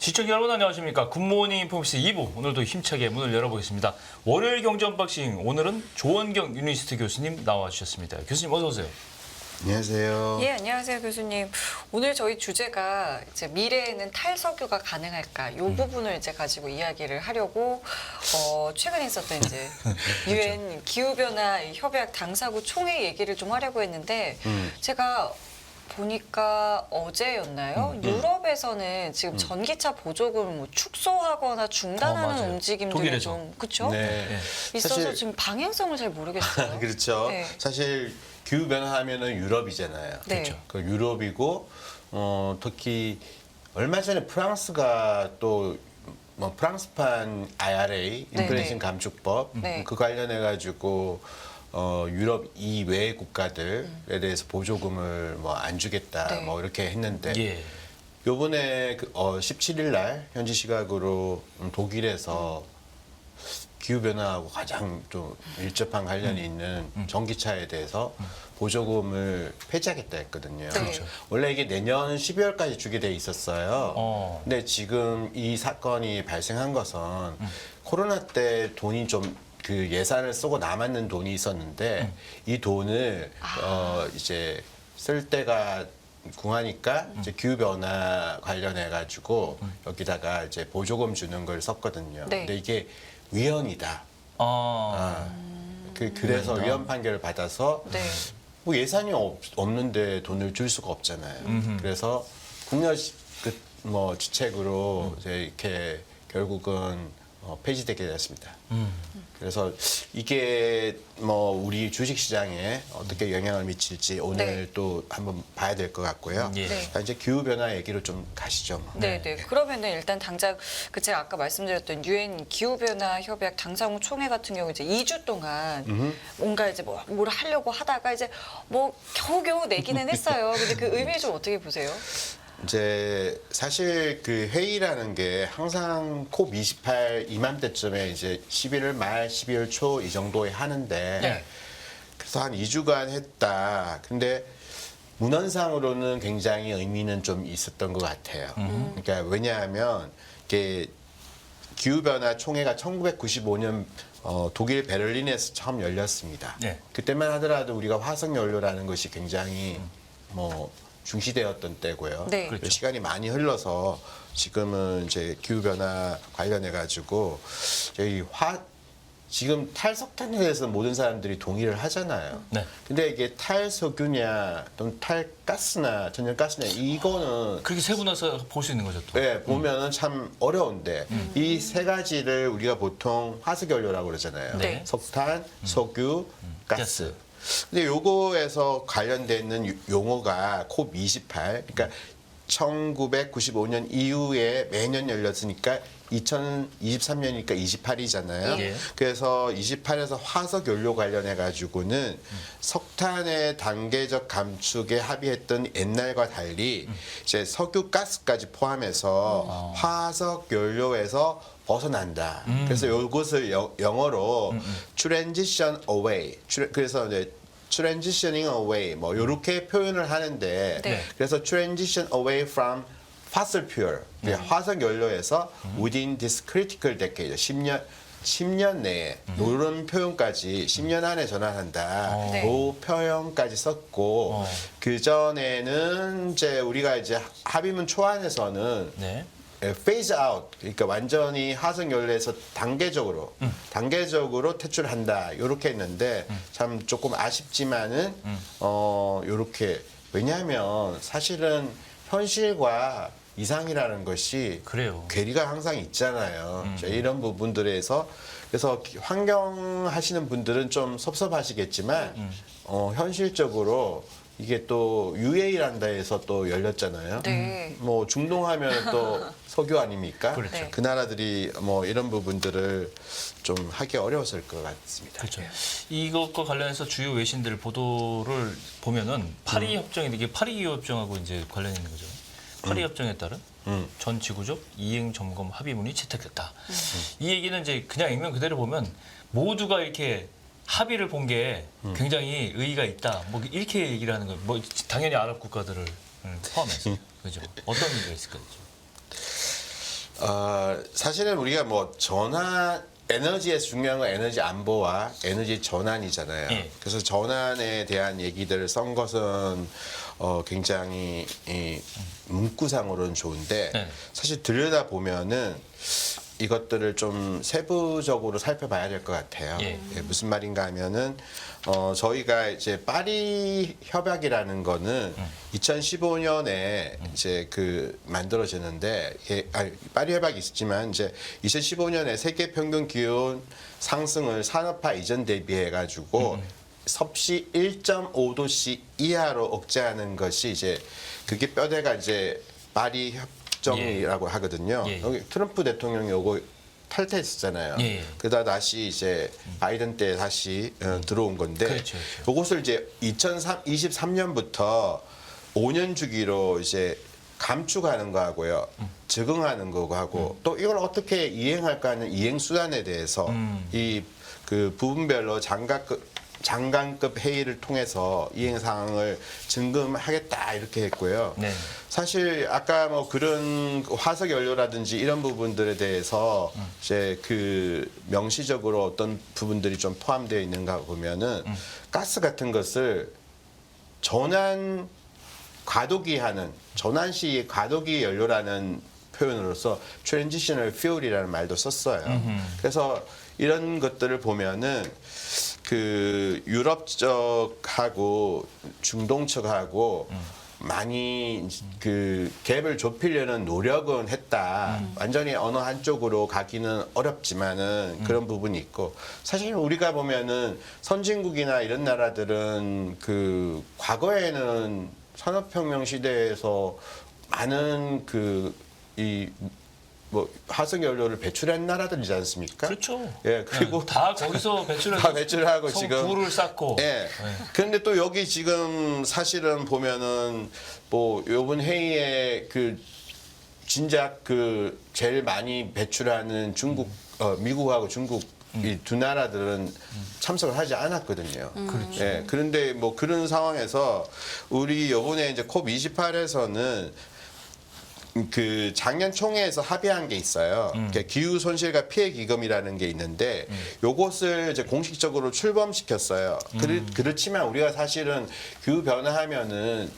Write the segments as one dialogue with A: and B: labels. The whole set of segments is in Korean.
A: 시청자 여러분 안녕하십니까. 굿모닝 인포미스 2부 오늘도 힘차게 문을 열어보겠습니다. 월요일 경제 언박싱 오늘은 조원경 유니스트 교수님 나와주셨습니다. 교수님 어서 오세요.
B: 안녕하세요.
C: 예, 안녕하세요, 교수님. 오늘 저희 주제가 이제 미래에는 탈석유가 가능할까? 이 부분을 이제 가지고 이야기를 하려고 최근에 있었던 이제 유엔 기후변화 협약 당사국 총회 얘기를 좀 하려고 했는데 제가 보니까 어제였나요? 유럽에서는 지금 전기차 보조금을 뭐 축소하거나 중단하는
A: 맞아요.
C: 움직임들이
A: 독일에서.
C: 좀 그렇죠?
B: 네.
C: 있어서
B: 사실-
C: 지금 방향성을 잘 모르겠어요.
B: 그렇죠.
C: 네.
B: 사실 기후 변화하면은 유럽이잖아요.
C: 네.
A: 그렇죠.
B: 그 유럽이고 특히 얼마 전에 프랑스가 또 뭐 프랑스판 IRA
C: 네,
B: 인플레이션
C: 네.
B: 감축법
C: 네.
B: 그 관련해 가지고 유럽 이외 국가들에 대해서 보조금을 뭐 안 주겠다
C: 네.
B: 뭐 이렇게 했는데
A: 예.
B: 요번에 17일 날 현지 시각으로 독일에서 기후 변화하고 가장 좀 밀접한 관련이 있는 전기차에 대해서 보조금을 폐지하겠다 했거든요.
C: 네. 그렇죠.
B: 원래 이게 내년 12월까지 주게 돼 있었어요.
A: 네.
B: 근데 지금 이 사건이 발생한 것은 코로나 때 돈이 좀 그 예산을 쓰고 남았는 돈이 있었는데 이 돈을 이제 쓸 때가 궁하니까 이제 기후 변화 관련해 가지고 여기다가 이제 보조금 주는 걸 썼거든요.
C: 네.
B: 근데 이게 위헌이다. 그래서 위헌 판결을 받아서
C: 네.
B: 뭐 예산이 없는데 돈을 줄 수가 없잖아요. 그래서 국내 뭐 지책으로 이제 이렇게 결국은 폐지되게 됐습니다. 그래서 이게 뭐 우리 주식 시장에 어떻게 영향을 미칠지 오늘
C: 네.
B: 또 한번 봐야 될 것 같고요.
A: 예.
C: 네.
B: 자, 이제 기후 변화 얘기로 좀 가시죠. 뭐.
C: 네, 네. 그러면은 일단 당장 그 제가 아까 말씀드렸던 유엔 기후 변화 협약 당사국 총회 같은 경우 이제 2주 동안 뭔가 이제 뭘 하려고 하다가 이제 뭐 겨우겨우 내기는 했어요. 근데 그 의미 좀 어떻게 보세요?
B: 이제 사실 그 회의라는 게 항상 콥28 이맘때쯤에 이제 11월 말 12월 초 이 정도에 하는데
A: 네.
B: 그래서 한 2주간 했다. 근데 문헌상으로는 굉장히 의미는 좀 있었던 것 같아요. 그러니까 왜냐하면 이게 기후변화 총회가 1995년 독일 베를린에서 처음 열렸습니다.
A: 네.
B: 그때만 하더라도 우리가 화석연료라는 것이 굉장히 뭐 중시되었던 때고요.
C: 네.
A: 그렇죠.
B: 시간이 많이 흘러서 지금은 이제 기후 변화 관련해 가지고 저희 지금 탈석탄에 대해서 모든 사람들이 동의를 하잖아요.
A: 네.
B: 근데 이게 탈석유냐 또는 탈가스나 천연가스냐 이거는
A: 그렇게 세분화해서 볼 수 있는 거죠 또.
B: 네, 보면은 참 어려운데 이 세 가지를 우리가 보통 화석연료라고 그러잖아요.
C: 네.
B: 석탄, 석유, 가스. 근데 요거에서 관련되는 용어가 콥28. 그러니까 1995년 이후에 매년 열렸으니까 2023년이니까 28이잖아요.
A: 예.
B: 그래서 28에서 화석 연료 관련해 가지고는 석탄의 단계적 감축에 합의했던 옛날과 달리 이제 석유 가스까지 포함해서 화석 연료에서 벗어난다. 그래서 이것을 영어로 transition away. 그래서 이제 transitioning away 뭐 이렇게 표현을 하는데
C: 네.
B: 그래서 transition away from fossil fuel 화석 연료에서 within this critical decade 10년 내에 이런 표현까지 10년 안에 전환한다.
C: 네.
B: 그 표현까지 썼고 그 전에는 이제 우리가 이제 합의문 초안에서는
A: 네.
B: phase out 그러니까 완전히 화석 연료에서 단계적으로 퇴출한다 이렇게 했는데 참 조금 아쉽지만은 요렇게 왜냐하면 사실은 현실과 이상이라는 것이
A: 그래요.
B: 괴리가 항상 있잖아요. 이런 부분들에서 그래서 환경 하시는 분들은 좀 섭섭하시겠지만 현실적으로 이게 또 UA라는 데에서 또 열렸잖아요.
C: 네.
B: 뭐 중동하면 또 석유 아닙니까?
A: 그렇죠.
C: 네.
B: 그 나라들이 뭐 이런 부분들을 좀 하기 어려웠을 것 같습니다.
A: 그렇죠. 이것과 관련해서 주요 외신들 보도를 보면은 파리 협정이 이게 파리 기후 협정하고 이제 관련이 있는 거죠. 파리 협정에 따른 전 지구적 이행 점검 합의문이 채택됐다. 이 얘기는 이제 그냥 읽면 그대로 보면 모두가 이렇게 합의를 본 게 굉장히 의의가 있다. 뭐 이렇게 얘기를 하는 거예요. 뭐 당연히 아랍 국가들을 포함해서 그죠. 어떤 의미가 있을까요?
B: 사실은 우리가 뭐 전환 에너지에서 중요한 건 에너지 안보와 에너지 전환이잖아요.
A: 예.
B: 그래서 전환에 대한 얘기들을 쓴 것은 굉장히 문구상으로는 좋은데
A: 네.
B: 사실 들여다 보면은 이것들을 좀 세부적으로 살펴봐야 될 것 같아요.
A: 예.
B: 예, 무슨 말인가 하면은 저희가 이제 파리 협약이라는 거는 2015년에 이제 그 만들어지는데 파리 협약이 있었지만 이제 2015년에 세계 평균 기온 상승을 산업화 이전 대비해 가지고 섭씨 1.5도씨 이하로 억제하는 것이 이제 그게 뼈대가 이제 파리 협정이라고 하거든요.
A: 예.
B: 여기 트럼프 대통령이 요거 탈퇴했었잖아요.
A: 예.
B: 그러다 다시 이제 바이든 때 다시 들어온 건데
A: 그렇죠, 그렇죠.
B: 이것을 이제 2023년부터 5년 주기로 이제 감축하는 거하고요, 적응하는 거고 하고 또 이걸 어떻게 이행할까 하는 이행 수단에 대해서 이 그 부분별로 장관급 회의를 통해서 이행 사항을 점검하겠다 이렇게 했고요.
A: 네.
B: 사실 아까 뭐 그런 화석 연료라든지 이런 부분들에 대해서 이제 그 명시적으로 어떤 부분들이 좀 포함되어 있는가 보면은 가스 같은 것을 전환 과도기 하는 전환 시 과도기 연료라는 표현으로서 트랜지셔널 퓨얼이라는 말도 썼어요. 그래서 이런 것들을 보면은 그 유럽 쪽하고 중동 쪽하고 많이 그 갭을 좁히려는 노력은 했다. 완전히 어느 한쪽으로 가기는 어렵지만은 그런 부분이 있고 사실 우리가 보면은 선진국이나 이런 나라들은 그 과거에는 산업혁명 시대에서 많은 그 이 뭐 화석 연료를 배출한 나라들이지 않습니까?
A: 그렇죠.
B: 예, 그리고
A: 다 거기서 배출해서
B: 다 배출하고 지금
A: 불을 쌓고.
B: 예. 그런데 또 여기 지금 사실은 보면은 뭐 요번 회의에 그 진작 그 제일 많이 배출하는 중국, 미국하고 중국 이 두 나라들은 참석을 하지 않았거든요.
A: 그렇죠.
B: 예. 그런데 뭐 그런 상황에서 우리 요번에 이제 콥 28에서는 그 작년 총회에서 합의한 게 있어요. 그러니까 기후 손실과 피해 기금이라는 게 있는데 요것을 이제 공식적으로 출범시켰어요. 그렇지만 우리가 사실은 기후 변화하면은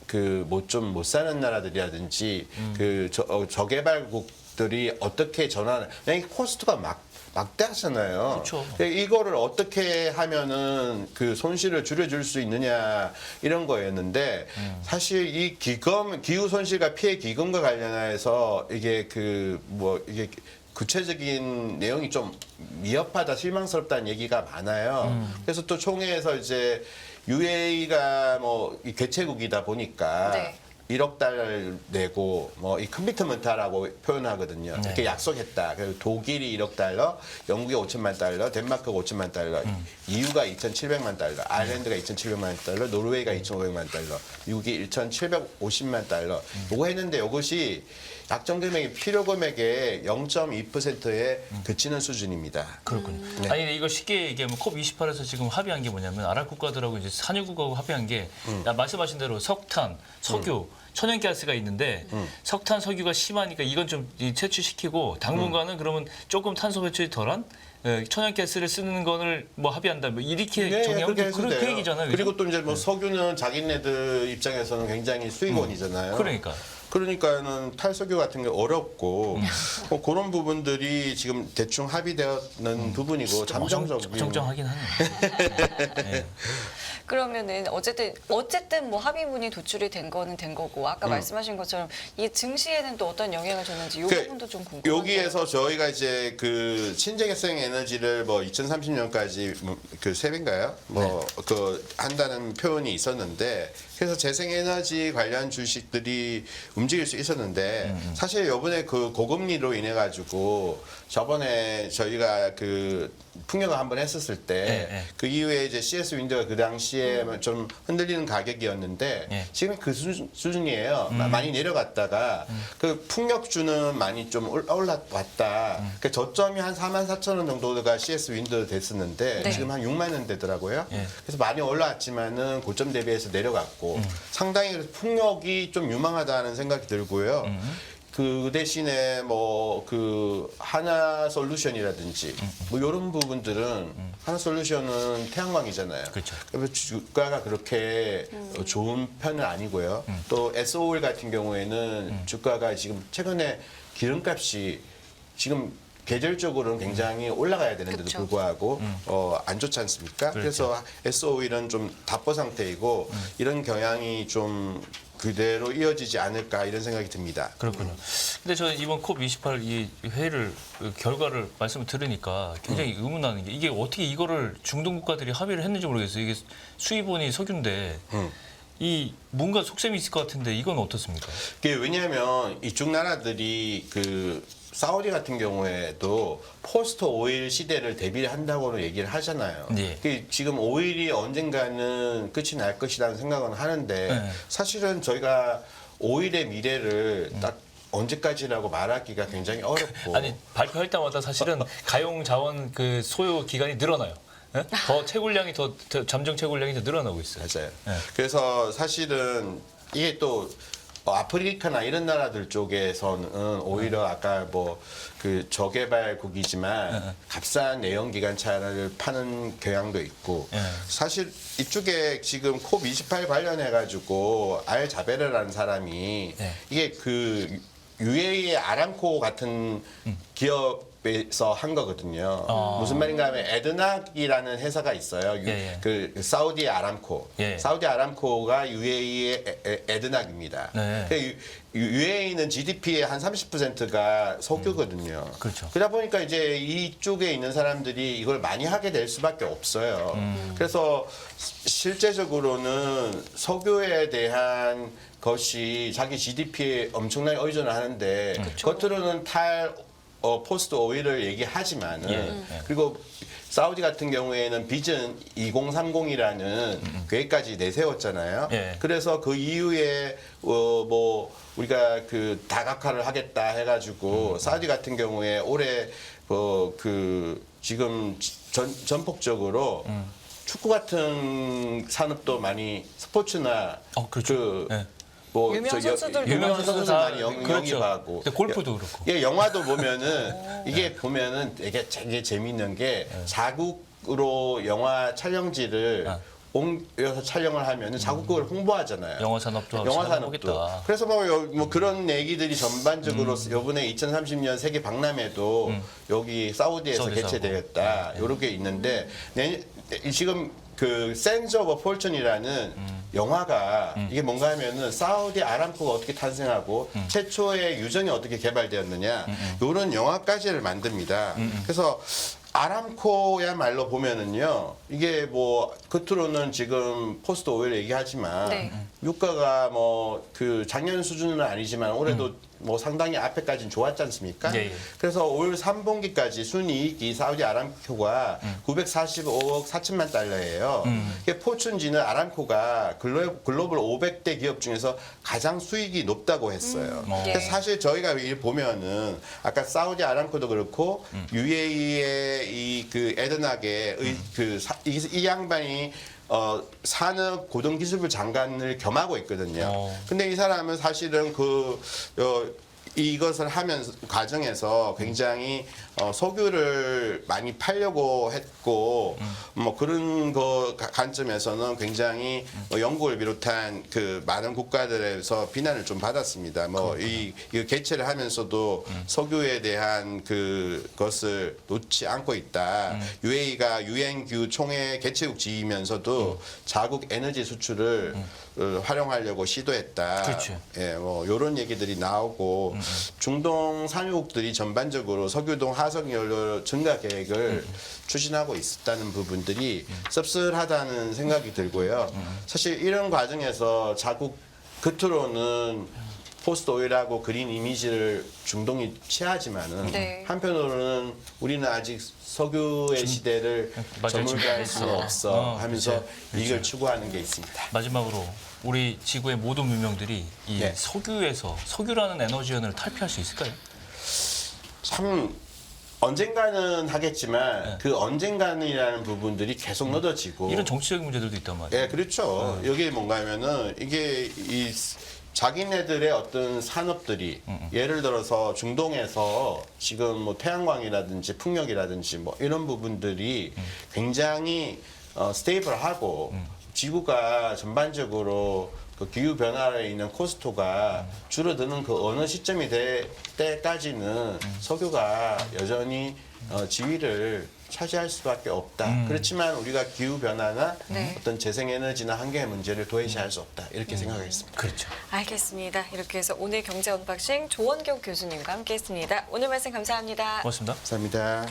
B: 그 뭐 좀 못 사는 나라들이라든지 그 저개발국들이 어떻게 전환을 왜냐면 코스트가 막대하잖아요.
A: 그렇죠.
B: 이거를 어떻게 하면은 그 손실을 줄여줄 수 있느냐 이런 거였는데 사실 이 기후 손실과 피해 기금과 관련해서 이게 그 뭐 이게 구체적인 내용이 좀 미흡하다, 실망스럽다는 얘기가 많아요. 그래서 또 총회에서 이제 UAE가 뭐 이 개최국이다 보니까.
C: 네.
B: 1억 달러를 내고 뭐 이 커미트먼트라고 표현하거든요.
A: 네.
B: 이렇게 약속했다. 그리고 독일이 1억 달러, 영국이 5천만 달러, 덴마크가 5천만 달러, EU가 2,700만 달러, 아일랜드가 2,700만 달러, 노르웨이가 2,500만 달러, 미국이 1,750만 달러. 요거 했는데 이것이 약정 금액이 필요 금액의 0.2%에 그치는 수준입니다.
A: 그렇군요.
B: 네.
A: 아니 근데 이걸 쉽게 얘기하면 콥 28에서 지금 합의한 게 뭐냐면 아랍 국가들하고 이제 산유국하고 합의한 게 말씀하신 대로 석탄, 석유, 천연가스가 있는데 석탄, 석유가 심하니까 이건 좀 채취시키고 당분간은 그러면 조금 탄소 배출이 덜한 천연가스를 쓰는 거를 뭐 합의한다. 뭐 이렇게 정리하면
B: 그렇게 해도
A: 그
B: 돼요.
A: 얘기잖아요.
B: 그리고
A: 그죠?
B: 또 이제 뭐 석유는 자기네들 입장에서는 굉장히 수익원이잖아요.
A: 그러니까.
B: 그러니까는 탈석유 같은 게 어렵고 뭐 그런 부분들이 지금 대충 합의되는 부분이고 잠정적인
A: 정정하긴 하네요. 네.
C: 그러면은 어쨌든 뭐 합의문이 도출이 된 거는 된 거고 아까 말씀하신 것처럼 이 증시에는 또 어떤 영향을 줬는지 이 부분도 좀 궁금한데.
B: 여기에서 저희가 이제 그 신재생 에너지를 뭐 2030년까지 그 3배인가요? 뭐 그 한다는 표현이 있었는데 그래서 재생에너지 관련 주식들이 움직일 수 있었는데 사실 이번에 그 고금리로 인해 가지고 저번에 저희가 그 풍력을 한번 했었을 때 그 이후에 이제 CS 윈드가 그 당시에 좀 흔들리는 가격이었는데 지금 그 수준이에요. 많이 내려갔다가 그 풍력주는 많이 좀 올라왔다. 그 저점이 한 44,000원 정도가 CS 윈드 됐었는데
C: 네.
B: 지금 한 6만 원 되더라고요. 그래서 많이 올라왔지만은 고점 대비해서 내려갔고 상당히 그래서 풍력이 좀 유망하다는 생각이 들고요. 그 대신에 뭐 그 하나 솔루션이라든지 뭐 이런 부분들은 하나 솔루션은 태양광이잖아요.
A: 그렇죠.
B: 그래서 주가가 그렇게 좋은 편은 아니고요. 또 SOL 같은 경우에는 주가가 지금 최근에 기름값이 지금 계절적으로는 굉장히 올라가야 되는데도
C: 그쵸.
B: 불구하고 안 좋지 않습니까?
A: 그렇죠.
B: 그래서 SO일은 좀 답보 상태이고 이런 경향이 좀 그대로 이어지지 않을까 이런 생각이 듭니다.
A: 그렇군요. 근데 저 이번 COP28 이 회의를 결과를 말씀을 들으니까 굉장히 의문나는 게 이게 어떻게 이거를 중동 국가들이 합의를 했는지 모르겠어요. 이게 수입원이 석유인데 이 뭔가 속셈이 있을 것 같은데 이건 어떻습니까?
B: 그게 왜냐하면 이쪽 나라들이 그 사우디 같은 경우에도 포스트 오일 시대를 대비를 한다고는 얘기를 하잖아요.
A: 네.
B: 그 지금 오일이 언젠가는 끝이 날 것이라는 생각은 하는데
A: 네.
B: 사실은 저희가 오일의 미래를 딱 언제까지라고 말하기가 굉장히 어렵고
A: 아니 발표할 때마다 사실은 가용 자원 그 소요 기간이 늘어나요. 예? 더 채굴량이 더 잠정 채굴량이 더 늘어나고 있어요.
B: 맞아요.
A: 네.
B: 그래서 사실은 이게 또 아프리카나 이런 나라들 쪽에서는 오히려 아까 뭐 그 저개발국이지만 값싼 내연기관차를 파는 경향도 있고 사실 이쪽에 지금 콥28 관련해 가지고 알자베르라는 사람이 이게 그 UAE 아람코 같은 기업에서 한 거거든요. 무슨 말인가 하면 에드낙이라는 회사가 있어요. 그 사우디 아람코. 사우디 아람코가 UAE의 에드낙입니다. UAE는 GDP의 한 30%가 석유거든요.
A: 그렇죠.
B: 그러다 보니까 이제 이쪽에 있는 사람들이 이걸 많이 하게 될 수밖에 없어요. 그래서 실제적으로는 석유에 대한 것이 자기 GDP에 엄청나게 의존을 하는데 겉으로는 포스트 오일을 얘기하지만은 그리고 사우디 같은 경우에는 비전 2030이라는 계획까지 내세웠잖아요. 그래서 그 이후에 뭐 우리가 그 다각화를 하겠다 해가지고 사우디 같은 경우에 올해 그 지금 전폭적으로 축구 같은 산업도 많이 스포츠나
A: 그렇죠.
B: 뭐
C: 유명 선수들도
A: 유명 선수들
B: 많이
A: 그렇죠.
B: 영입하고
A: 근데 골프도 그렇고.
B: 예, 영화도 보면은 이게 보면은 되게 재밌는 게 자국으로 영화 촬영지를 옮겨서 촬영을 하면은 자국을 홍보하잖아요.
A: 영화 산업도
B: 영화 산업도.
A: 보겠다.
B: 그래서 뭐 그런 얘기들이 전반적으로 이번에 2030년 세계 박람회도 여기 사우디에서
A: 사우디에서
B: 개최되겠다. 요렇게 있는데 지금 그 센즈 오브 포춘이라는 영화가 이게 뭔가 하면은 사우디 아람코가 어떻게 탄생하고 최초의 유전이 어떻게 개발되었느냐 이런 영화까지를 만듭니다. 그래서 아람코야말로 보면은요 이게 뭐 겉으로는 지금 포스트 오일 얘기하지만 유가가 뭐 그 작년 수준은 아니지만 올해도 뭐 상당히 앞에까지는 좋았지 않습니까? 그래서 올 3분기까지 순이익이 사우디 아람코가 945억 4천만 달러예요. 이게 포춘지는 아람코가 글로벌 500대 기업 중에서 가장 수익이 높다고 했어요. 그래서 사실 저희가 보면은 아까 사우디 아람코도 그렇고 UAE의 이 그 에드낙의 이 양반이 산업 고등기술부 장관을 겸하고 있거든요. 근데 이 사람은 사실은 이것을 하면서 과정에서 굉장히 석유를 많이 팔려고 했고 뭐 그런 관점에서는 굉장히 영국을 비롯한 그 많은 국가들에서 비난을 좀 받았습니다. 뭐 이 개최를 하면서도 석유에 대한 그것을 놓지 않고 있다. UAE가 유엔규 총회 개최국지이면서도 자국 에너지 수출을 활용하려고 시도했다.
A: 그렇죠.
B: 예, 뭐 이런 얘기들이 나오고 중동 산유국들이 전반적으로 석유동 하석연료 증가 계획을 추진하고 있었다는 부분들이 씁쓸하다는 생각이 들고요. 사실 이런 과정에서 자국 겉으로는 포스트 오일하고 그린 이미지를 중동이 취하지만은 한편으로는 우리는 아직 석유의 시대를 저물갈 수는 없어 하면서 이걸 추구하는 게 있습니다.
A: 마지막으로 우리 지구의 모든 문명들이 이 석유라는 에너지원을 탈피할 수 있을까요?
B: 참 언젠가는 하겠지만 그 언젠가는이라는 부분들이 계속 늦어지고
A: 이런 정치적인 문제들도 있단 말이에요.
B: 예, 그렇죠. 여기 뭔가 하면은 이게 자기네들의 어떤 산업들이 예를 들어서 중동에서 지금 뭐 태양광이라든지 풍력이라든지 뭐 이런 부분들이 굉장히 스테이블하고 지구가 전반적으로 그 기후 변화에 있는 코스트가 줄어드는 그 어느 시점이 될 때까지는 석유가 여전히 지위를 차지할 수밖에 없다. 그렇지만 우리가 기후 변화나
C: 네.
B: 어떤 재생에너지나 환경의 문제를 도외시할 수 없다. 이렇게 생각하겠습니다.
A: 그렇죠.
C: 알겠습니다. 이렇게 해서 오늘 경제 언박싱 조원경 교수님과 함께했습니다. 오늘 말씀 감사합니다.
A: 고맙습니다.
B: 감사합니다.